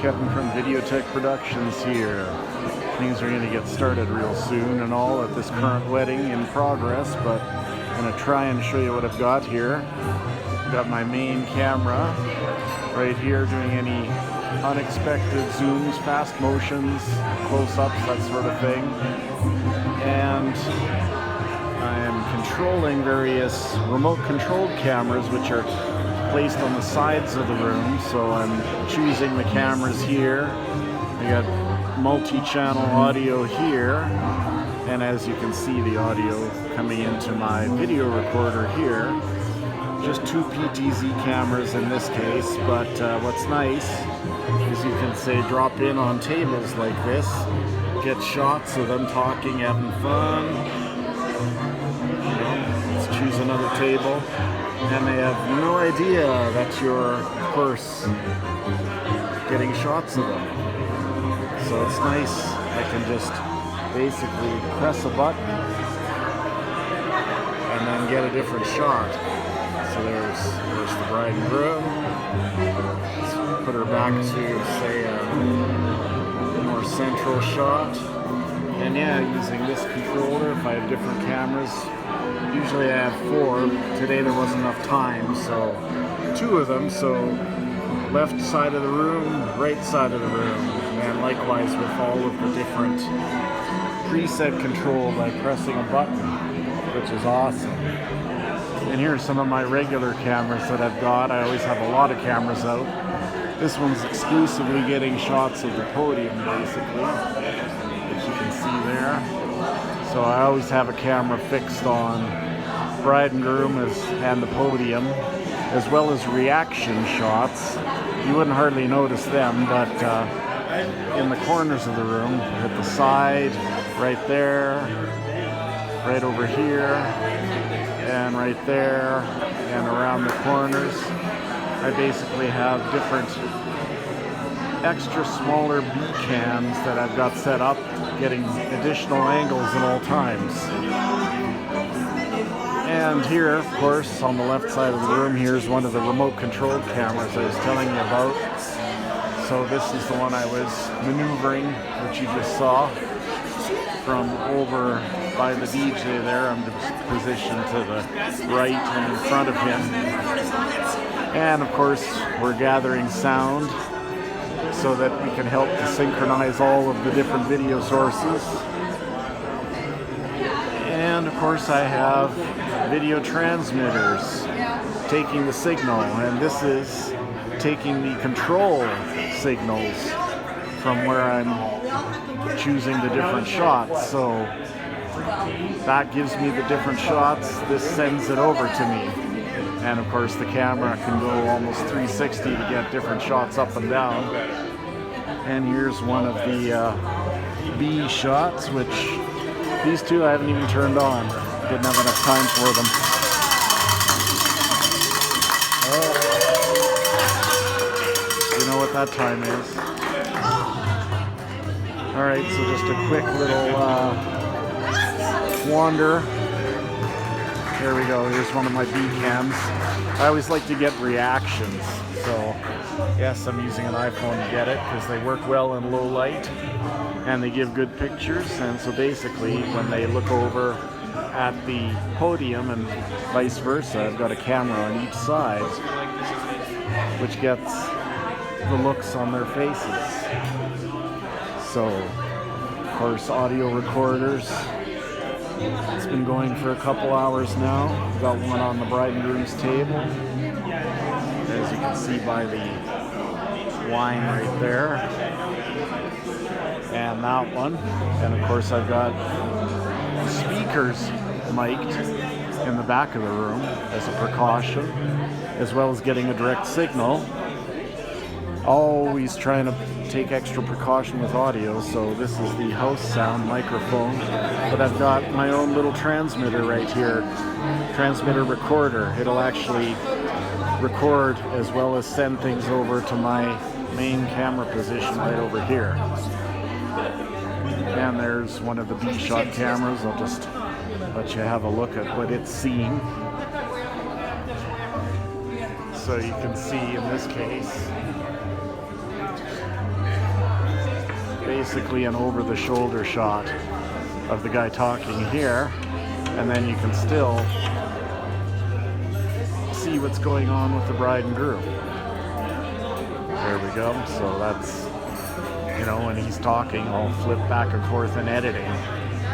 Kevin from VideoTekk Productions here. Things are going to get started real soon and all at this current wedding in progress, but I'm going to try and show you what I've got here. I've got my main camera right here doing any unexpected zooms, fast motions, close-ups, that sort of thing. And I am controlling various remote-controlled cameras which are placed on the sides of the room. So I'm choosing the cameras here. I got multi-channel audio here, and as you can see, the audio coming into my video recorder here. Just two PTZ cameras in this case, but what's nice is you can say drop in on tables like this, get shots of them talking, having fun. You know, let's choose another table, and they have no idea that you're, of course, getting shots of them. So it's nice. I can just basically press a button and then get a different shot. So there's the bride and groom. Let's put her back to, say, a more central shot. And yeah, using this controller, if I have different cameras, usually I have 4. Today there wasn't enough time, so 2 of them. So left side of the room, right side of the room. And likewise with all of the different preset control by pressing a button, which is awesome. And here are some of my regular cameras that I've got. I always have a lot of cameras out. This one's exclusively getting shots of the podium, basically, which you can see there. So I always have a camera fixed on bride and groom and the podium, as well as reaction shots. You wouldn't hardly notice them, but in the corners of the room, at the side, right there, right over here, and right there, and around the corners, I basically have different extra smaller B cams that I've got set up, getting additional angles at all times. And here, of course, on the left side of the room, here's one of the remote controlled cameras I was telling you about. So this is the one I was maneuvering, which you just saw from over by the DJ there. I'm positioned to the right and in front of him. And of course, we're gathering sound so that we can help to synchronize all of the different video sources. And of course, I have video transmitters taking the signal, and this is taking the control signals from where I'm choosing the different shots. So that gives me the different shots. This sends it over to me. And of course the camera can go almost 360 to get different shots up and down. And here's one of the B shots, which these two I haven't even turned on. Didn't have enough time for them. Oh. You know what that time is. Alright, so just a quick little wander. There we go, here's one of my B cams. I always like to get reactions, so yes, I'm using an iPhone to get it because they work well in low light and they give good pictures. And so basically when they look over at the podium and vice versa, I've got a camera on each side which gets the looks on their faces. So, of course, audio recorders. It's been going for a couple hours now. We've got one on the bride and groom's table, as you can see by the wine right there, and that one. And of course, I've got speakers mic'd in the back of the room as a precaution, as well as getting a direct signal. Always trying to take extra precaution with audio. So this is the house sound microphone, but I've got my own little transmitter right here, transmitter recorder. It'll actually record as well as send things over to my main camera position right over here. And there's one of the B-shot cameras. I'll just let you have a look at what it's seeing. So you can see in this case basically an over-the-shoulder shot of the guy talking here, and then you can still see what's going on with the bride and groom. There we go. So that's, you know, when he's talking, I'll flip back and forth in editing,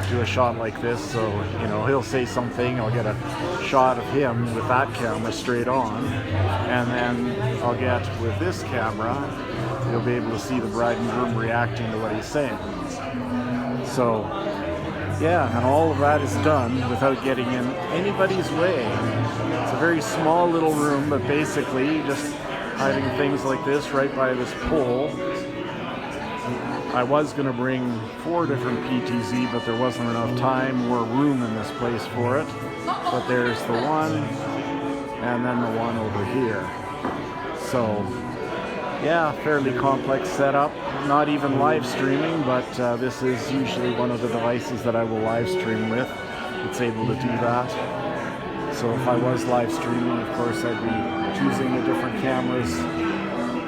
do a shot like this, so, you know, he'll say something, I'll get a shot of him with that camera straight on, and then I'll get with this camera, you'll be able to see the bride and groom reacting to what he's saying. So yeah, and all of that is done without getting in anybody's way. It's a very small little room, but basically just hiding things like this right by this pole. I was going to bring 4 different PTZ, but there wasn't enough time or room in this place for it. But there's the one, and then the one over here. So yeah, fairly complex setup. Not even live streaming, but this is usually one of the devices that I will live stream with. It's able to do that. So if I was live streaming, of course, I'd be choosing the different cameras,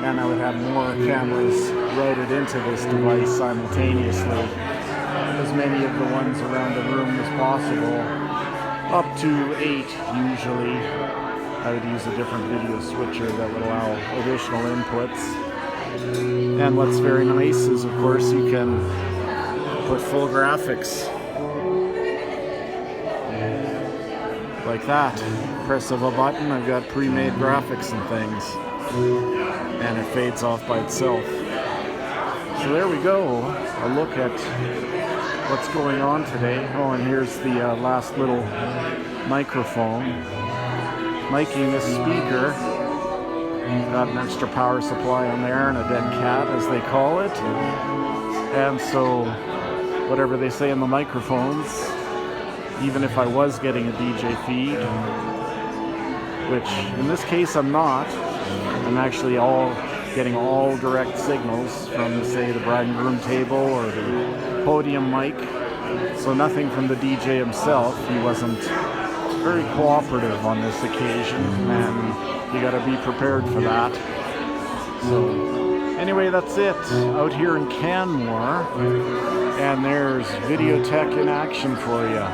and I would have more cameras routed into this device simultaneously. As many of the ones around the room as possible. Up to 8 usually. I would use a different video switcher that would allow additional inputs. And what's very nice is, of course, you can put full graphics like that. Press of a button, I've got pre-made graphics and things, and it fades off by itself. So there we go, a look at what's going on today. Oh, and here's the last little microphone. Miking this speaker. Got an extra power supply on there and a dead cat, as they call it. And so whatever they say in the microphones, even if I was getting a DJ feed, which in this case I'm not, I'm actually getting all direct signals from, say, the bride and groom table or the podium mic. So nothing from the DJ himself. He wasn't very cooperative on this occasion, and you got to be prepared for that. So anyway, that's it out here in Canmore, and there's VideoTekk in action for you.